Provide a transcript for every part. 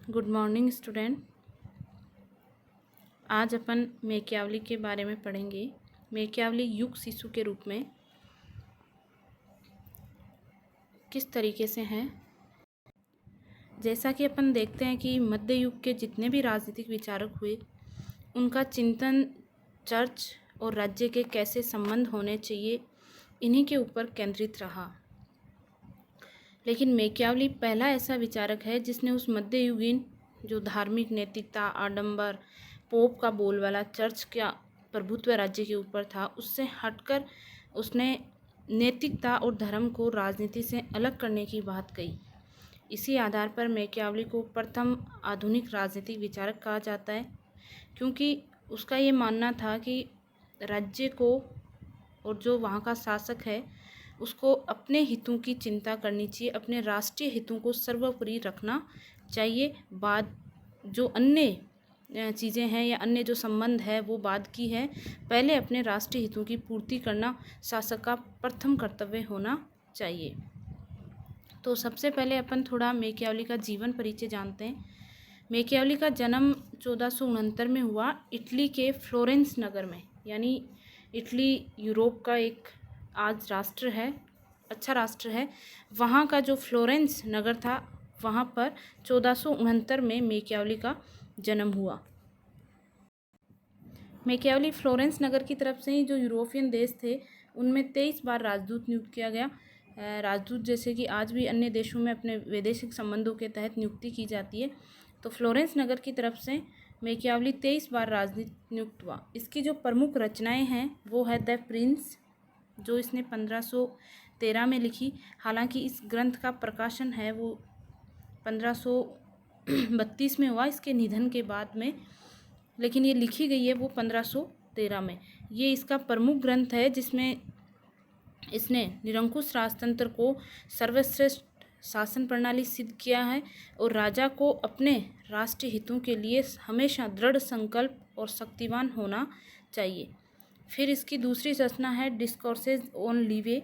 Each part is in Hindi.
Good morning student. आज अपन मैकियावली के बारे में पढ़ेंगे। मैकियावली युग शिशु के रूप में किस तरीके से हैं। जैसा कि अपन देखते हैं कि मध्य युग के जितने भी राजनीतिक विचारक हुए, उनका चिंतन चर्च और राज्य के कैसे संबंध होने चाहिए, इन्हीं के ऊपर केंद्रित रहा। लेकिन मैकियावली पहला ऐसा विचारक है जिसने उस मध्ययुगीन जो धार्मिक नैतिकता, आडंबर, पोप का बोलबाला, चर्च का प्रभुत्व राज्य के ऊपर था, उससे हटकर उसने नैतिकता और धर्म को राजनीति से अलग करने की बात कही। इसी आधार पर मैकियावली को प्रथम आधुनिक राजनीतिक विचारक कहा जाता है, क्योंकि उसका ये मानना था कि राज्य को और जो वहाँ का शासक है उसको अपने हितों की चिंता करनी चाहिए, अपने राष्ट्रीय हितों को सर्वोपरि रखना चाहिए। बाद जो अन्य चीज़ें हैं या अन्य जो संबंध है वो बाद की है, पहले अपने राष्ट्रीय हितों की पूर्ति करना शासक का प्रथम कर्तव्य होना चाहिए। तो सबसे पहले अपन थोड़ा मैकियावली का जीवन परिचय जानते हैं। मैकियावली का जन्म 1469 में हुआ, इटली के फ्लोरेंस नगर में। यानी इटली यूरोप का एक आज राष्ट्र है, अच्छा राष्ट्र है। वहाँ का जो फ्लोरेंस नगर था, वहाँ पर 1469 में मैकियावली का जन्म हुआ। मैकियावली फ्लोरेंस नगर की तरफ से ही जो यूरोपियन देश थे उनमें 23 बार राजदूत नियुक्त किया गया। राजदूत जैसे कि आज भी अन्य देशों में अपने वैदेशिक संबंधों के तहत नियुक्ति की जाती है, तो फ्लोरेंस नगर की तरफ से मैकियावली 23 बार राजदूत नियुक्त हुआ। इसकी जो प्रमुख रचनाएं हैं वो है द प्रिंस, जो इसने 1513 में लिखी। हालांकि इस ग्रंथ का प्रकाशन है वो 1532 में हुआ, इसके निधन के बाद में, लेकिन ये लिखी गई है वो 1513 में। ये इसका प्रमुख ग्रंथ है जिसमें इसने निरंकुश राजतंत्र को सर्वश्रेष्ठ शासन प्रणाली सिद्ध किया है और राजा को अपने राष्ट्रीय हितों के लिए हमेशा दृढ़ संकल्प और शक्तिवान होना चाहिए। फिर इसकी दूसरी रचना है discourses on leeway,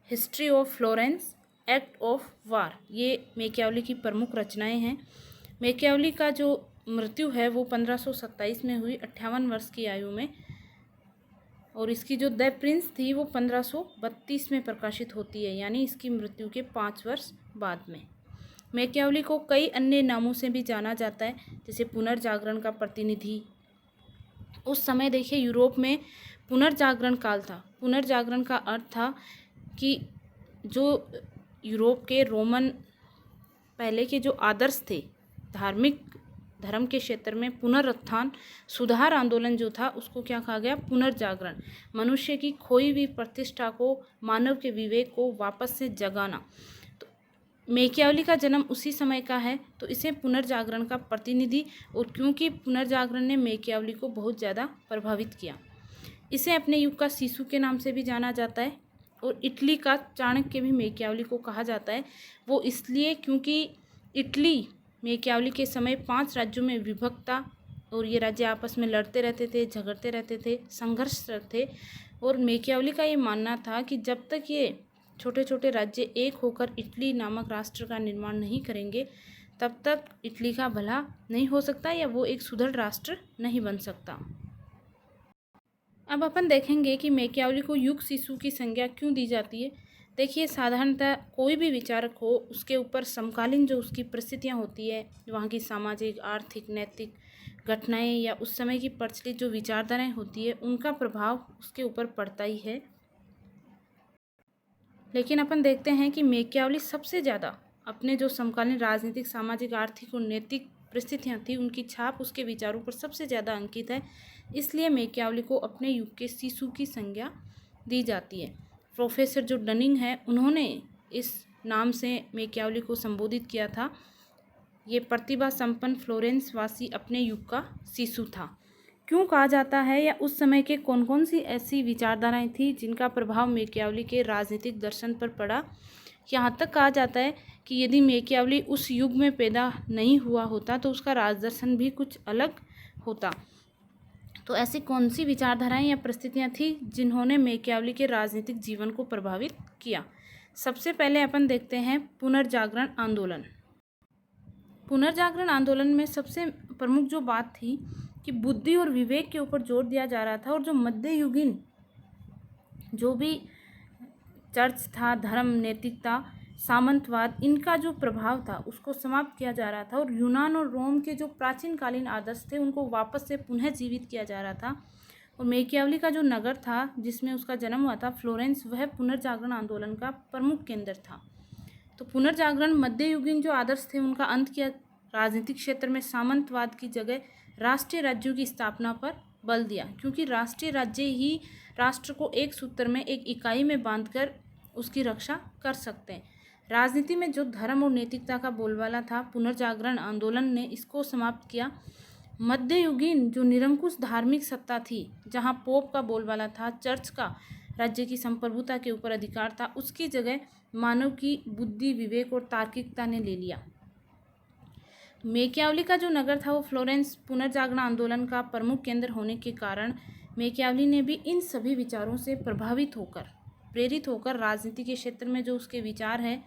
history of Florence, act of war. ये मैकियावली की प्रमुख रचनाएं हैं। मैकियावली का जो मृत्यु है वो 1527 में हुई, 58 वर्ष की आयु में, और इसकी जो द प्रिंस थी वो 1532 में प्रकाशित होती है, यानी इसकी मृत्यु के 5 वर्ष बाद में। मैकियावली को कई अन्य नामों से भी जाना जाता है, जैसे पुनर्जागरण का प्रतिनिधि। उस समय देखिए यूरोप में पुनर्जागरण काल था। पुनर्जागरण का अर्थ था कि जो यूरोप के रोमन पहले के जो आदर्श थे, धार्मिक धर्म के क्षेत्र में पुनरुत्थान, सुधार आंदोलन जो था, उसको क्या कहा गया? पुनर्जागरण। मनुष्य की खोई हुई प्रतिष्ठा को, मानव के विवेक को वापस से जगाना। तो मैकियावली का जन्म उसी समय का है, तो इसे पुनर्जागरण का प्रतिनिधि, और क्योंकि पुनर्जागरण ने मैकियावली को बहुत ज़्यादा प्रभावित किया, इसे अपने युग का शिशु के नाम से भी जाना जाता है। और इटली का चाणक्य भी मैकियावली को कहा जाता है। वो इसलिए क्योंकि इटली मैकियावली के समय 5 राज्यों में विभक्त था और ये राज्य आपस में लड़ते रहते थे, झगड़ते रहते थे, संघर्षरत थे। और मैकियावली का ये मानना था कि जब तक ये छोटे छोटे राज्य एक होकर इटली नामक राष्ट्र का निर्माण नहीं करेंगे, तब तक इटली का भला नहीं हो सकता या वो एक सुदृढ़ राष्ट्र नहीं बन सकता। अब अपन देखेंगे कि मैकियावली को युग शिशु की संज्ञा क्यों दी जाती है। देखिए, साधारणतः कोई भी विचारक हो, उसके ऊपर समकालीन जो उसकी परिस्थितियाँ होती है, वहाँ की सामाजिक, आर्थिक, नैतिक घटनाएं या उस समय की प्रचलित जो विचारधाराएं होती है, उनका प्रभाव उसके ऊपर पड़ता ही है। लेकिन अपन देखते हैं कि मैकियावली सबसे ज़्यादा अपने जो समकालीन राजनीतिक, सामाजिक, आर्थिक और नैतिक परिस्थितियाँ थी, उनकी छाप उसके विचारों पर सबसे ज़्यादा अंकित है। इसलिए मैकियावली को अपने युग के शिशु की संज्ञा दी जाती है। प्रोफेसर जो डनिंग है, उन्होंने इस नाम से मैकियावली को संबोधित किया था। ये प्रतिभा संपन्न फ्लोरेंस वासी अपने युग का शिशु था। क्यों कहा जाता है, या उस समय के कौन कौन सी ऐसी विचारधाराएं थी जिनका प्रभाव मैकियावली के राजनीतिक दर्शन पर पड़ा। यहाँ तक कहा जाता है कि यदि मैकियावली उस युग में पैदा नहीं हुआ होता तो उसका राजदर्शन भी कुछ अलग होता। तो ऐसी कौन सी विचारधाराएं या परिस्थितियां थी जिन्होंने मैकियावली के राजनीतिक जीवन को प्रभावित किया। सबसे पहले अपन देखते हैं पुनर्जागरण आंदोलन। पुनर्जागरण आंदोलन में सबसे प्रमुख जो बात थी कि बुद्धि और विवेक के ऊपर जोर दिया जा रहा था, और जो मध्ययुगीन जो भी चर्च था, धर्म, नैतिकता, सामंतवाद, इनका जो प्रभाव था उसको समाप्त किया जा रहा था, और यूनान और रोम के जो प्राचीन कालीन आदर्श थे उनको वापस से पुनः जीवित किया जा रहा था। और मेकियावली का जो नगर था जिसमें उसका जन्म हुआ था, फ्लोरेंस, वह पुनर्जागरण आंदोलन का प्रमुख केंद्र था। तो पुनर्जागरण मध्ययुगीन जो आदर्श थे उनका अंत किया, राजनीतिक क्षेत्र में सामंतवाद की जगह राष्ट्रीय राज्यों की स्थापना पर बल दिया, क्योंकि राष्ट्रीय राज्य ही राष्ट्र को एक सूत्र में, एक इकाई में बांधकर उसकी रक्षा कर सकते हैं। राजनीति में जो धर्म और नैतिकता का बोलबाला था, पुनर्जागरण आंदोलन ने इसको समाप्त किया। मध्ययुगीन जो निरंकुश धार्मिक सत्ता थी, जहां पोप का बोलबाला था, चर्च का राज्य की संप्रभुता के ऊपर अधिकार था, उसकी जगह मानव की बुद्धि, विवेक और तार्किकता ने ले लिया। मेकियावली का जो नगर था वो फ्लोरेंस पुनर्जागरण आंदोलन का प्रमुख केंद्र होने के कारण मेकियावली ने भी इन सभी विचारों से प्रभावित होकर, प्रेरित होकर राजनीति के क्षेत्र में जो उसके विचार है,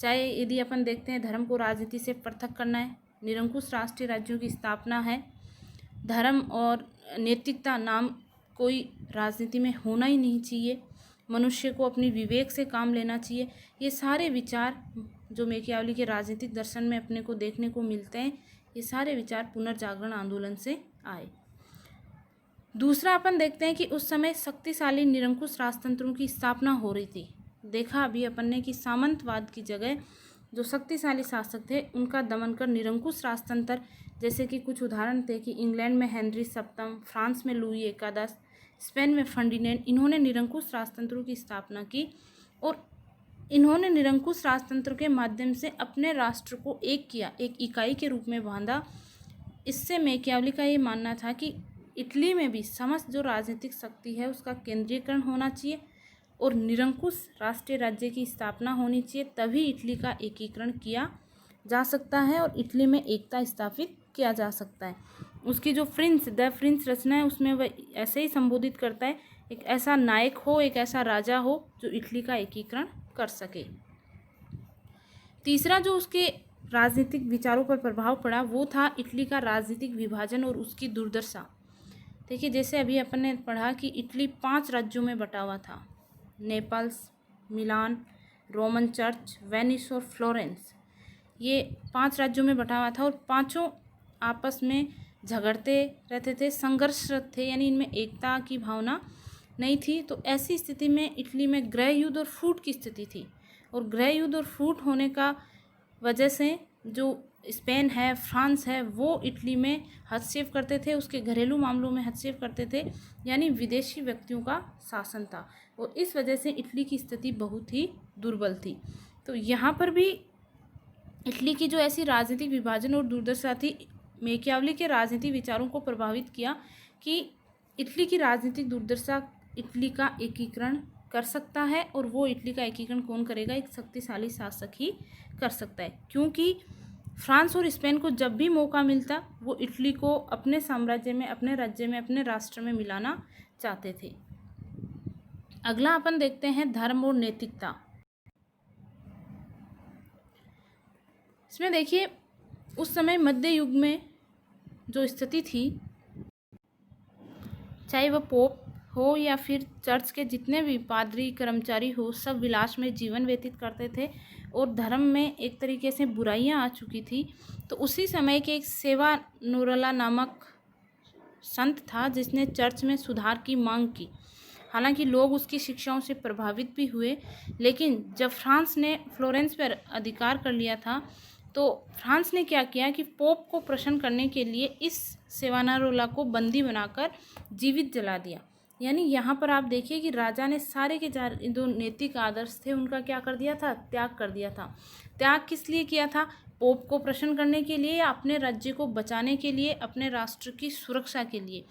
चाहे यदि अपन देखते हैं धर्म को राजनीति से पृथक करना है, निरंकुश राष्ट्रीय राज्यों की स्थापना है, धर्म और नैतिकता नाम कोई राजनीति में होना ही नहीं चाहिए, मनुष्य को अपनी विवेक से काम लेना चाहिए, ये सारे विचार जो मेकियावली के राजनीतिक दर्शन में अपने को देखने को मिलते हैं, ये सारे विचार पुनर्जागरण आंदोलन से आए। दूसरा अपन देखते हैं कि उस समय शक्तिशाली निरंकुश राजतंत्रों की स्थापना हो रही थी। देखा अभी अपन ने कि सामंतवाद की जगह जो शक्तिशाली शासक थे उनका दमन कर निरंकुश राजतंत्र, जैसे कि कुछ उदाहरण थे कि इंग्लैंड में हेनरी सप्तम, फ्रांस में लुई एकादश, स्पेन में फर्डिनेंड, इन्होंने निरंकुश राजतंत्रों की स्थापना की, और इन्होंने निरंकुश राजतंत्र के माध्यम से अपने राष्ट्र को एक किया, एक इकाई के रूप में बांधा। इससे मेकियावली का ये मानना था कि इटली में भी समस्त जो राजनीतिक शक्ति है उसका केंद्रीकरण होना चाहिए और निरंकुश राष्ट्रीय राज्य की स्थापना होनी चाहिए, तभी इटली का एकीकरण किया जा सकता है और इटली में एकता स्थापित किया जा सकता है। उसकी जो द फ्रिंस रचना है उसमें वह ऐसे ही संबोधित करता है, एक ऐसा नायक हो, एक ऐसा राजा हो जो इटली का एकीकरण कर सके। तीसरा जो उसके राजनीतिक विचारों पर प्रभाव पड़ा वो था इटली का राजनीतिक विभाजन और उसकी दुर्दशा। देखिए, जैसे अभी अपन ने पढ़ा कि इटली 5 राज्यों में बटा हुआ था, नेपल्स, मिलान, रोमन चर्च, वेनिस और फ्लोरेंस। ये 5 राज्यों में बटा हुआ था और पांचों आपस में झगड़ते रहते थे, संघर्षरत थे, यानी इनमें एकता की भावना नहीं थी। तो ऐसी स्थिति में इटली में गृह युद्ध और फूट की स्थिति थी, और गृह युद्ध और फूट होने का वजह से जो स्पेन है, फ्रांस है, वो इटली में हस्तक्षेप करते थे, उसके घरेलू मामलों में हस्तक्षेप करते थे, यानी विदेशी व्यक्तियों का शासन था, और इस वजह से इटली की स्थिति बहुत ही दुर्बल थी। तो यहाँ पर भी इटली की जो ऐसी राजनीतिक विभाजन और दुर्दशा थी, मेकियावली के राजनीतिक विचारों को प्रभावित किया कि इटली की राजनीतिक दुर्दशा इटली का एकीकरण कर सकता है, और वो इटली का एकीकरण कौन करेगा? एक शक्तिशाली शासक ही कर सकता है, क्योंकि फ्रांस और स्पेन को जब भी मौका मिलता वो इटली को अपने साम्राज्य में, अपने राज्य में, अपने राष्ट्र में मिलाना चाहते थे। अगला अपन देखते हैं धर्म और नैतिकता। इसमें देखिए, उस समय मध्य युग में जो स्थिति थी, चाहे वह पोप हो या फिर चर्च के जितने भी पादरी, कर्मचारी हो, सब विलास में जीवन व्यतीत करते थे और धर्म में एक तरीके से बुराइयां आ चुकी थी। तो उसी समय के एक सेवानोरला नामक संत था जिसने चर्च में सुधार की मांग की। हालांकि लोग उसकी शिक्षाओं से प्रभावित भी हुए, लेकिन जब फ्रांस ने फ्लोरेंस पर अधिकार कर लिया था तो फ्रांस ने क्या किया कि पोप को प्रसन्न करने के लिए इस सेवानारोला को बंदी बनाकर जीवित जला दिया। यानी यहाँ पर आप देखिए कि राजा ने सारे के जो नैतिक आदर्श थे उनका क्या कर दिया था? त्याग कर दिया था। त्याग किस लिए किया था? पोप को प्रसन्न करने के लिए या अपने राज्य को बचाने के लिए, अपने राष्ट्र की सुरक्षा के लिए।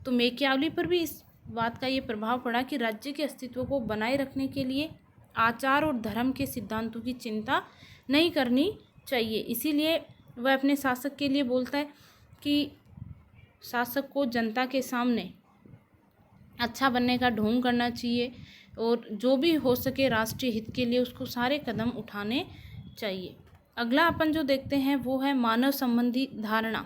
तो मेकियावली पर भी इस बात का ये प्रभाव पड़ा कि राज्य के अस्तित्व को बनाए रखने के लिए आचार और धर्म के सिद्धांतों की चिंता नहीं करनी चाहिए। इसीलिए वह अपने शासक के लिए बोलता है कि शासक को जनता के सामने अच्छा बनने का ढोंग करना चाहिए और जो भी हो सके राष्ट्रीय हित के लिए उसको सारे कदम उठाने चाहिए। अगला अपन जो देखते हैं वो है मानव संबंधी धारणा।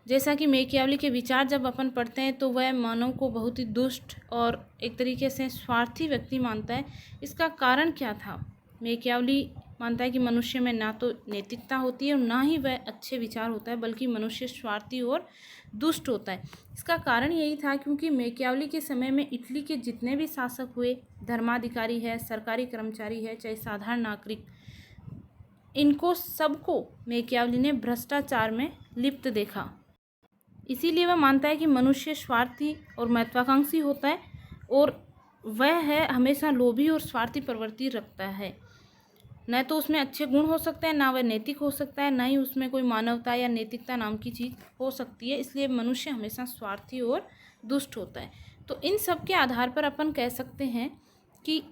जैसा कि मैकियावली के विचार जब अपन पढ़ते हैं तो वह मानव को बहुत ही दुष्ट और एक तरीके से स्वार्थी व्यक्ति मानता है। इसका कारण क्या था? मैकियावली मानता है कि मनुष्य में ना तो नैतिकता होती है और ना ही वह अच्छे विचार होता है, बल्कि मनुष्य स्वार्थी और दुष्ट होता है। इसका कारण यही था क्योंकि मैकियावली के समय में इटली के जितने भी शासक हुए, धर्माधिकारी है, सरकारी कर्मचारी है, चाहे साधारण नागरिक, इनको सबको मैकियावली ने भ्रष्टाचार में लिप्त देखा। इसीलिए वह मानता है कि मनुष्य स्वार्थी और महत्वाकांक्षी होता है और वह है हमेशा लोभी और स्वार्थी प्रवृत्ति रखता है। न तो उसमें अच्छे गुण हो सकते हैं, ना वह नैतिक हो सकता है, ना ही उसमें कोई मानवता या नैतिकता नाम की चीज़ हो सकती है। इसलिए मनुष्य हमेशा स्वार्थी और दुष्ट होता है। तो इन सब के आधार पर अपन कह सकते हैं कि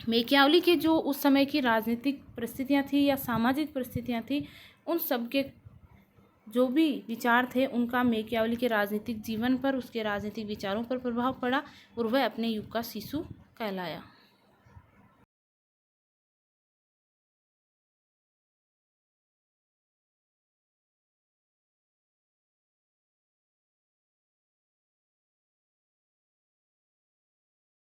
मैकियावली के जो उस समय की राजनीतिक परिस्थितियाँ थी या सामाजिक परिस्थितियाँ थी, उन सब के जो भी विचार थे उनका मैकियावली के राजनीतिक जीवन पर, उसके राजनीतिक विचारों पर प्रभाव पड़ा और वह अपने युग का शिशु कहलाया।